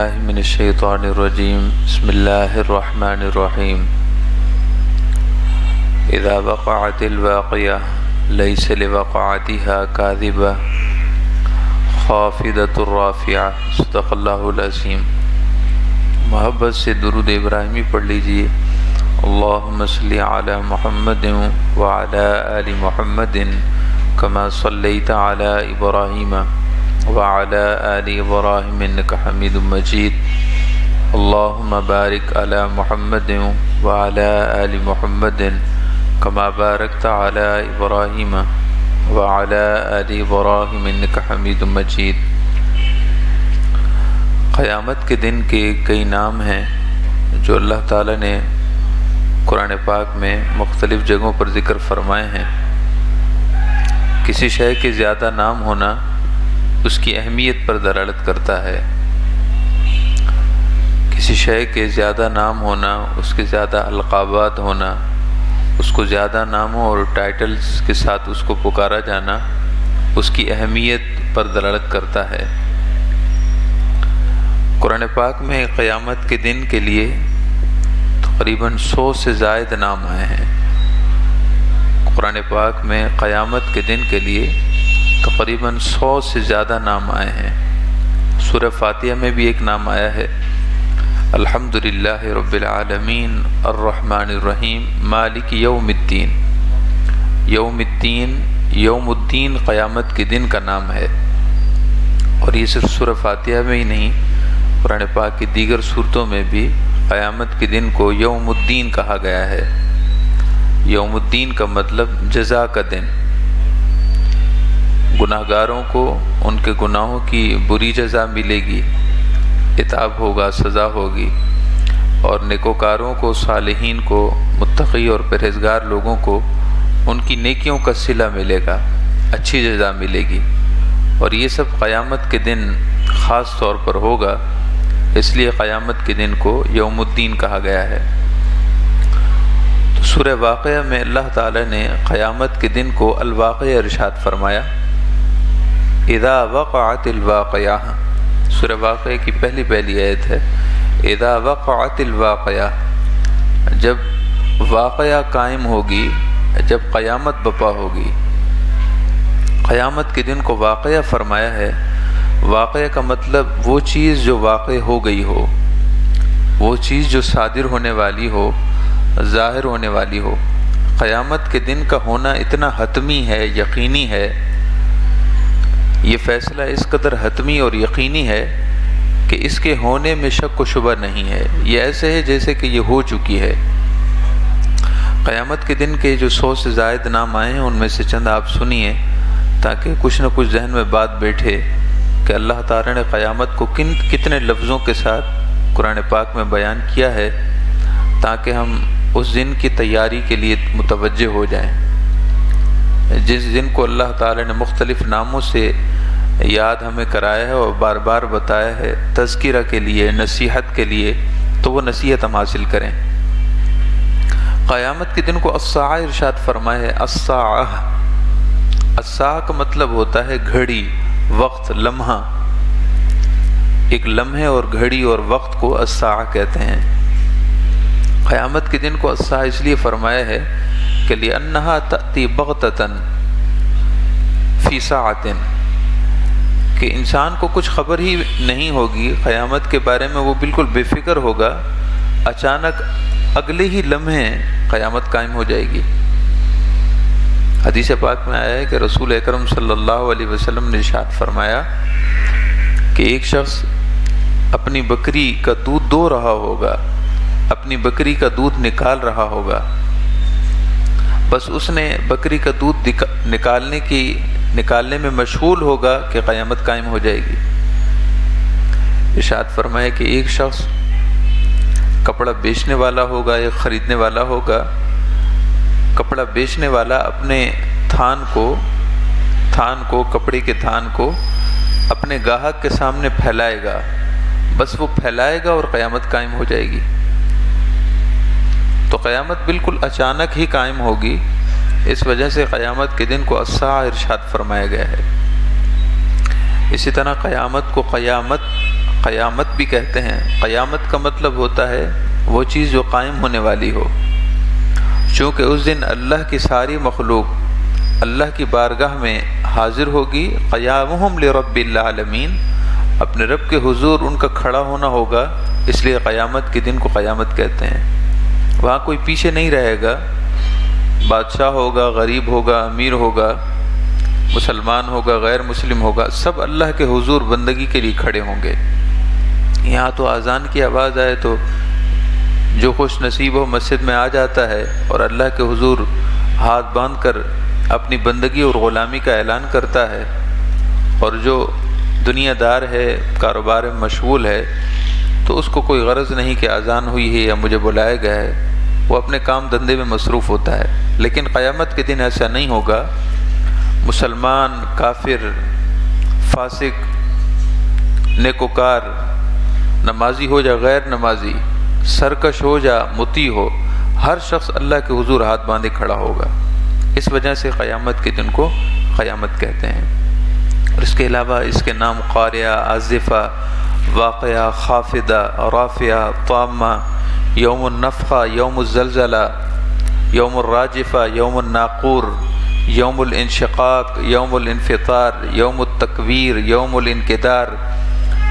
من الشیطان الرجیم بسم اللہ الرحمن الرحیم اذا وقعت الواقعہ لیس لوقعتها کاذبہ خافضۃ الرافعہ صدق اللہ العظیم۔ محبت سے درود ابراہیمی پڑھ لیجئے۔ اللہم صلی علی محمد وعلی آل محمد کما صلیت علی ابراہیم وعلى آل ابراہیم انک حمید مجید۔ اللہم بارک علی محمد وعلى آل محمد کما بارکت علی ابراہیم وعلى آل ابراہیم انک حمید مجید۔ قیامت کے دن کے کئی نام ہیں جو اللہ تعالی نے قرآن پاک میں مختلف جگہوں پر ذکر فرمائے ہیں۔ کسی شے کے زیادہ نام ہونا اس کی اہمیت پر دلالت کرتا ہے۔ کسی شے کے زیادہ نام ہونا، اس کے زیادہ القابات ہونا، اس کو زیادہ ناموں اور ٹائٹلز کے ساتھ اس کو پکارا جانا اس کی اہمیت پر دلالت کرتا ہے۔ قرآن پاک میں قیامت کے دن کے لیے تقریباً 100 سے زائد نام آئے ہیں۔ قرآن پاک میں قیامت کے دن کے لیے تقریباً 100 سے زیادہ نام آئے ہیں۔ سورہ فاتحہ میں بھی ایک نام آیا ہے، الحمدللہ رب العالمین الرحمن الرحیم مالک یوم الدین۔ یوم الدین، یوم الدین قیامت کے دن کا نام ہے، اور یہ صرف سورہ فاتحہ میں ہی نہیں، قرآن پاک کی دیگر سورتوں میں بھی قیامت کے دن کو یوم الدین کہا گیا ہے۔ یوم الدین کا مطلب جزا کا دن۔ گناہ گاروں کو ان کے گناہوں کی بری جزا ملے گی، عتاب ہوگا، سزا ہوگی، اور نیکوکاروں کو، صالحین کو، متقی اور پرہیزگار لوگوں کو ان کی نیکیوں کا صلہ ملے گا، اچھی جزا ملے گی، اور یہ سب قیامت کے دن خاص طور پر ہوگا، اس لیے قیامت کے دن کو یوم الدین کہا گیا ہے۔ تو سورہ واقعہ میں اللہ تعالی نے قیامت کے دن کو الواقعہ ارشاد فرمایا۔ اذا وقعت الواقعہ، سورہ واقعہ کی پہلی آیت ہے۔ اذا وقعت الواقعہ، جب واقعہ قائم ہوگی، جب قیامت بپا ہوگی۔ قیامت کے دن کو واقعہ فرمایا ہے۔ واقعہ کا مطلب وہ چیز جو واقع ہو گئی ہو، وہ چیز جو صادر ہونے والی ہو، ظاہر ہونے والی ہو۔ قیامت کے دن کا ہونا اتنا حتمی ہے، یقینی ہے، یہ فیصلہ اس قدر حتمی اور یقینی ہے کہ اس کے ہونے میں شک و شبہ نہیں ہے۔ یہ ایسے ہے جیسے کہ یہ ہو چکی ہے۔ قیامت کے دن کے جو 100 سے زائد نام آئے ہیں ان میں سے چند آپ سنیے، تاکہ کچھ نہ کچھ ذہن میں بات بیٹھے کہ اللہ تعالی نے قیامت کو کتنے لفظوں کے ساتھ قرآن پاک میں بیان کیا ہے، تاکہ ہم اس دن کی تیاری کے لیے متوجہ ہو جائیں۔ جس دن کو اللہ تعالی نے مختلف ناموں سے یاد ہمیں کرایا ہے اور بار بار بتایا ہے تذکرہ کے لیے، نصیحت کے لیے، تو وہ نصیحت ہم حاصل کریں۔ قیامت کے دن کو الساعہ ارشاد فرمایا ہے۔ الساعہ، الساعہ کا مطلب ہوتا ہے گھڑی، وقت، لمحہ۔ ایک لمحے اور گھڑی اور وقت کو الساعہ کہتے ہیں۔ قیامت کے دن کو الساعہ اس لیے فرمایا ہے کہ لِأَنَّهَا تَأْتِي بَغْتَةً فِي سَاعَةٍ، کہ انسان کو کچھ خبر ہی نہیں ہوگی قیامت کے بارے میں، وہ بالکل بے فکر ہوگا، اچانک اگلے ہی لمحے قیامت قائم ہو جائے گی۔ حدیث پاک میں آیا ہے کہ رسول اکرم صلی اللہ علیہ وسلم نے ارشاد فرمایا کہ ایک شخص اپنی بکری کا دودھ دو رہا ہوگا، اپنی بکری کا دودھ نکال رہا ہوگا، بس اس نے بکری کا دودھ نکالنے میں مشغول ہوگا کہ قیامت قائم ہو جائے گی۔ ارشاد فرمایا کہ ایک شخص کپڑا بیچنے والا ہوگا یا خریدنے والا ہوگا، کپڑا بیچنے والا اپنے تھان کو کپڑے کے تھان کو اپنے گاہک کے سامنے پھیلائے گا، بس وہ پھیلائے گا اور قیامت قائم ہو جائے گی۔ تو قیامت بالکل اچانک ہی قائم ہوگی، اس وجہ سے قیامت کے دن کو الساعہ ارشاد فرمایا گیا ہے۔ اسی طرح قیامت کو قیامت قیامت بھی کہتے ہیں۔ قیامت کا مطلب ہوتا ہے وہ چیز جو قائم ہونے والی ہو، چونکہ اس دن اللہ کی ساری مخلوق اللہ کی بارگاہ میں حاضر ہوگی۔ قیامہم لرب العالمین، اپنے رب کے حضور ان کا کھڑا ہونا ہوگا، اس لیے قیامت کے دن کو قیامت کہتے ہیں۔ وہاں کوئی پیچھے نہیں رہے گا، بادشاہ ہوگا، غریب ہوگا، امیر ہوگا، مسلمان ہوگا، غیر مسلم ہوگا، سب اللہ کے حضور بندگی کے لیے کھڑے ہوں گے۔ یہاں تو اذان کی آواز آئے تو جو خوش نصیب ہو مسجد میں آ جاتا ہے اور اللہ کے حضور ہاتھ باندھ کر اپنی بندگی اور غلامی کا اعلان کرتا ہے، اور جو دنیا دار ہے، کاروبار میں مشغول ہے، تو اس کو کوئی غرض نہیں کہ اذان ہوئی ہے یا مجھے بلایا گیا ہے، وہ اپنے کام دھندے میں مصروف ہوتا ہے۔ لیکن قیامت کے دن ایسا نہیں ہوگا۔ مسلمان، کافر، فاسق، نیکوکار، نمازی ہو یا غیر نمازی، سرکش ہو یا مطیع ہو، ہر شخص اللہ کے حضور ہاتھ باندھے کھڑا ہوگا۔ اس وجہ سے قیامت کے دن کو قیامت کہتے ہیں۔ اور اس کے علاوہ اس کے نام قاریہ، آزفہ، واقعہ، خافضہ، رافعہ، طامہ، یوم النفخہ، یوم الزلزلہ، یوم الراجفہ، یوم الناقور، یوم الانشقاق، یوم الانفطار، یوم التکویر، یوم الانکدار،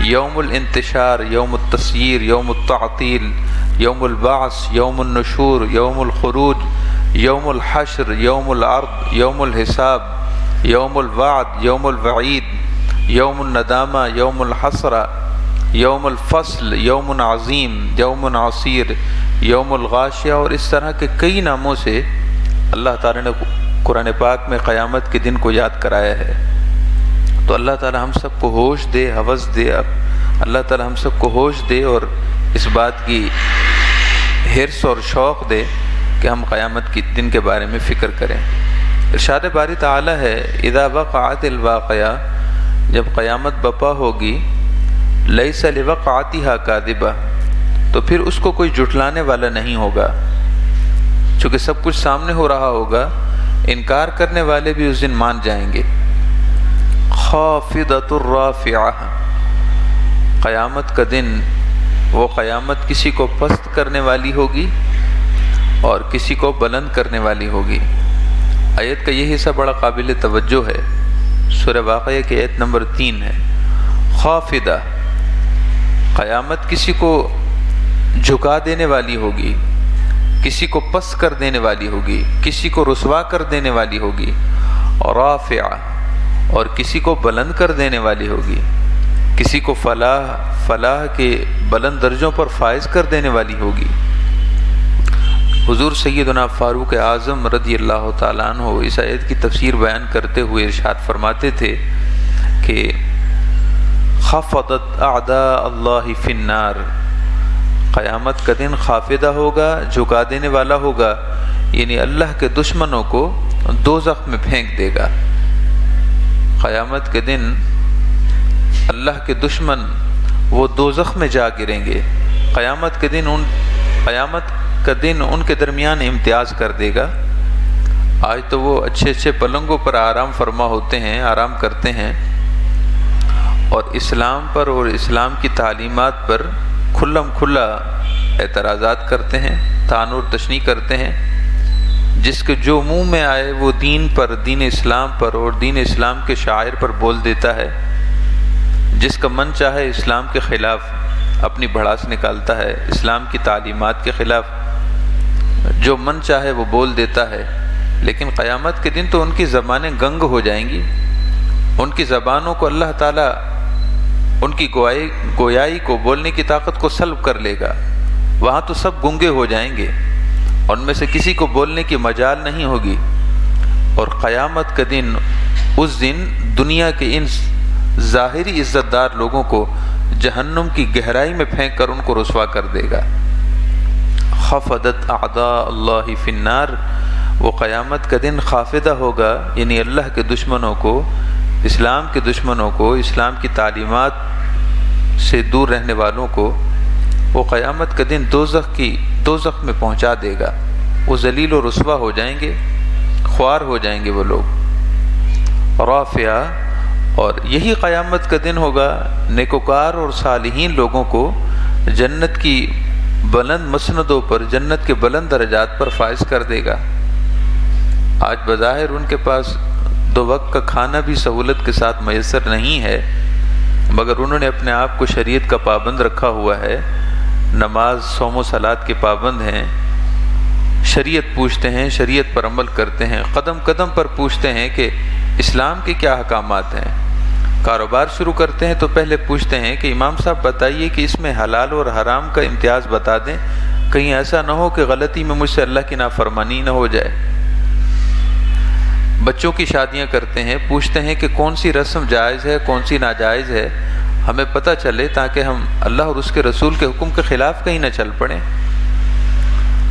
یوم الانتشار، یوم التسییر، یوم التعطیل، یوم البعث، یوم النشور، یوم الخروج، یوم الحشر، یوم العرض، یوم الحساب، یوم الوعد، یوم الوعید، یوم الندامہ، یوم الحسرہ، یوم الفصل، یوم عظیم، یوم عسیر، یوم الغاشیہ، اور اس طرح کے کئی ناموں سے اللہ تعالیٰ نے قرآن پاک میں قیامت کے دن کو یاد کرایا ہے۔ تو اللہ تعالیٰ ہم سب کو ہوش دے، حوث دے، اللہ تعالیٰ ہم سب کو ہوش دے اور اس بات کی حرص اور شوق دے کہ ہم قیامت کے دن کے بارے میں فکر کریں۔ ارشاد باری تعالیٰ ہے، اذا وقعت الواقعہ، جب قیامت بپا ہوگی، لیس لوقعتها کاذبہ، تو پھر اس کو کوئی جھٹلانے والا نہیں ہوگا، چونکہ سب کچھ سامنے ہو رہا ہوگا، انکار کرنے والے بھی اس دن مان جائیں گے۔ خافضۃ الرافعہ، قیامت کا دن، وہ قیامت کسی کو پست کرنے والی ہوگی اور کسی کو بلند کرنے والی ہوگی۔ آیت کا یہ حصہ بڑا قابل توجہ ہے، سورہ واقعہ کی آیت نمبر 3 ہے۔ خافضہ، قیامت کسی کو جھکا دینے والی ہوگی، کسی کو پست کر دینے والی ہوگی، کسی کو رسوا کر دینے والی ہوگی، اور رافعہ، اور کسی کو بلند کر دینے والی ہوگی، کسی کو فلاح کے بلند درجوں پر فائز کر دینے والی ہوگی۔ حضور سیدنا فاروق اعظم رضی اللہ تعالیٰ عنہ اس آیت کی تفسیر بیان کرتے ہوئے ارشاد فرماتے تھے کہ خفضت اعداء اللہ فی النار، قیامت کا دن خافضہ ہوگا، جھکا دینے والا ہوگا، یعنی اللہ کے دشمنوں کو دوزخ میں پھینک دے گا۔ قیامت کے دن اللہ کے دشمن وہ دوزخ میں جا گریں گے۔ قیامت کا دن ان کے درمیان امتیاز کر دے گا۔ آج تو وہ اچھے اچھے پلنگوں پر آرام فرما ہوتے ہیں، آرام کرتے ہیں، اور اسلام پر اور اسلام کی تعلیمات پر کھلم کھلا اعتراضات کرتے ہیں، طعن و تشنیع کرتے ہیں۔ جس کے جو منہ میں آئے وہ دین پر، دین اسلام پر اور دین اسلام کے شاعر پر بول دیتا ہے۔ جس کا من چاہے اسلام کے خلاف اپنی بھڑاس نکالتا ہے، اسلام کی تعلیمات کے خلاف جو من چاہے وہ بول دیتا ہے۔ لیکن قیامت کے دن تو ان کی زبانیں گنگ ہو جائیں گی، ان کی زبانوں کو اللہ تعالیٰ ان کی گویائی کو، بولنے کی طاقت کو سلب کر لے گا۔ وہاں تو سب گنگے ہو جائیں گے، ان میں سے کسی کو بولنے کی مجال نہیں ہوگی۔ اور قیامت کا دن، اس دن دنیا کے ان ظاہری عزت دار لوگوں کو جہنم کی گہرائی میں پھینک کر ان کو رسوا کر دے گا۔ خفضت اعداء اللہ فی النار، وہ قیامت کا دن خافضہ ہوگا، یعنی اللہ کے دشمنوں کو، اسلام کے دشمنوں کو، اسلام کی تعلیمات سے دور رہنے والوں کو، وہ قیامت کا دن دوزخ میں پہنچا دے گا۔ وہ ذلیل و رسوا ہو جائیں گے، خوار ہو جائیں گے وہ لوگ۔ رافعہ، اور یہی قیامت کا دن ہوگا نیکوکار اور صالحین لوگوں کو جنت کی بلند مسندوں پر، جنت کے بلند درجات پر فائز کر دے گا۔ آج بظاہر ان کے پاس 2 وقت کا کھانا بھی سہولت کے ساتھ میسر نہیں ہے، مگر انہوں نے اپنے آپ کو شریعت کا پابند رکھا ہوا ہے، نماز صوم و صلات کے پابند ہیں، شریعت پوچھتے ہیں، شریعت پر عمل کرتے ہیں، قدم قدم پر پوچھتے ہیں کہ اسلام کے کیا احکامات ہیں۔ کاروبار شروع کرتے ہیں تو پہلے پوچھتے ہیں کہ امام صاحب بتائیے کہ اس میں حلال اور حرام کا امتیاز بتا دیں، کہیں ایسا نہ ہو کہ غلطی میں مجھ سے اللہ کی نافرمانی نہ ہو جائے۔ بچوں کی شادیاں کرتے ہیں، پوچھتے ہیں کہ کون سی رسم جائز ہے، کون سی ناجائز ہے، ہمیں پتہ چلے تاکہ ہم اللہ اور اس کے رسول کے حکم کے خلاف کہیں نہ چل پڑیں۔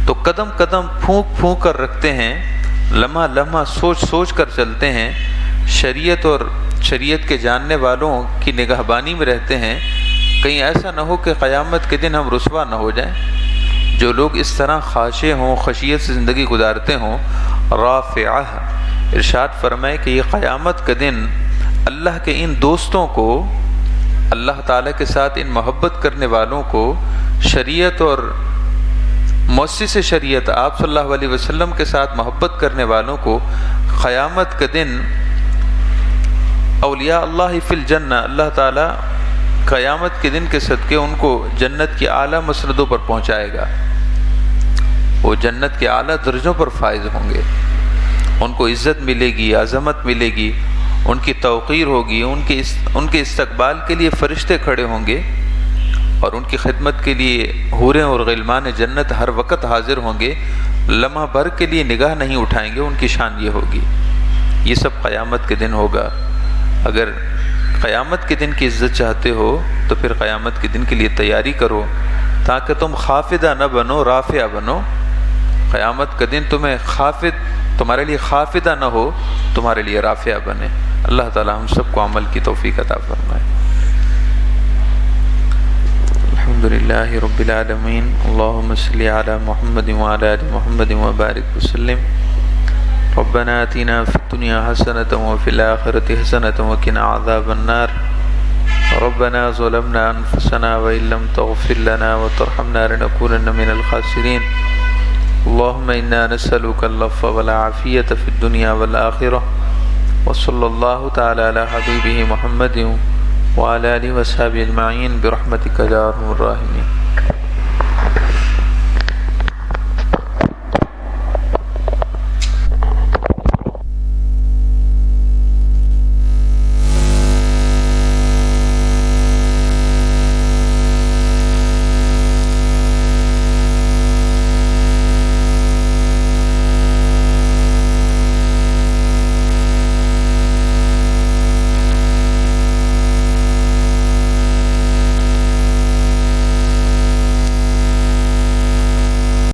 تو قدم قدم پھونک پھونک کر رکھتے ہیں، لمحہ لمحہ سوچ سوچ کر چلتے ہیں، شریعت اور شریعت کے جاننے والوں کی نگہبانی میں رہتے ہیں، کہیں ایسا نہ ہو کہ قیامت کے دن ہم رسوا نہ ہو جائیں۔ جو لوگ اس طرح خاشع ہوں، خشیت سے زندگی گزارتے ہوں، رافعہ ارشاد فرمائے کہ یہ قیامت کا دن اللہ کے ان دوستوں کو، اللہ تعالیٰ کے ساتھ ان محبت کرنے والوں کو، شریعت اور مؤسس شریعت آپ صلی اللہ علیہ وسلم کے ساتھ محبت کرنے والوں کو قیامت کا دن اولیاء اللہ فی الجنہ، اللہ تعالیٰ قیامت کے دن کے صدقے ان کو جنت کی اعلیٰ مسندوں پر پہنچائے گا، وہ جنت کے اعلیٰ درجوں پر فائز ہوں گے، ان کو عزت ملے گی، عظمت ملے گی، ان کی توقیر ہوگی، ان کے استقبال کے لیے فرشتے کھڑے ہوں گے، اور ان کی خدمت کے لیے حوریں اور غلمان جنت ہر وقت حاضر ہوں گے، لمحہ بھر کے لیے نگاہ نہیں اٹھائیں گے، ان کی شان یہ ہوگی۔ یہ سب قیامت کے دن ہوگا۔ اگر قیامت کے دن کی عزت چاہتے ہو تو پھر قیامت کے دن کے لیے تیاری کرو، تاکہ تم خافدہ نہ بنو، رافعہ بنو۔ قیامت کا دن تمہارے لیے خافدہ نہ ہو، تمہارے لیے رافعہ بنے۔ اللہ تعالی ہم سب کو عمل کی توفیق عطا فرمائے۔ الحمدللہ رب العالمین، اللہم صلی علی محمد وعلی آل محمد وبارک وسلم۔ ربنا آتنا فی الدنیا حسنة وفی الآخرة حسنة وقنا عذاب النار۔ ربنا ظلمنا انفسنا وإن لم تغفر لنا وترحمنا لنكونن من الخاسرین۔ اللهم إنا نسألك العفو والعافية في الدنيا والآخرة، وصلى الله تعالى على حبيبه محمد وعلى آله وصحبه أجمعين برحمتك يا أرحم الراحمين۔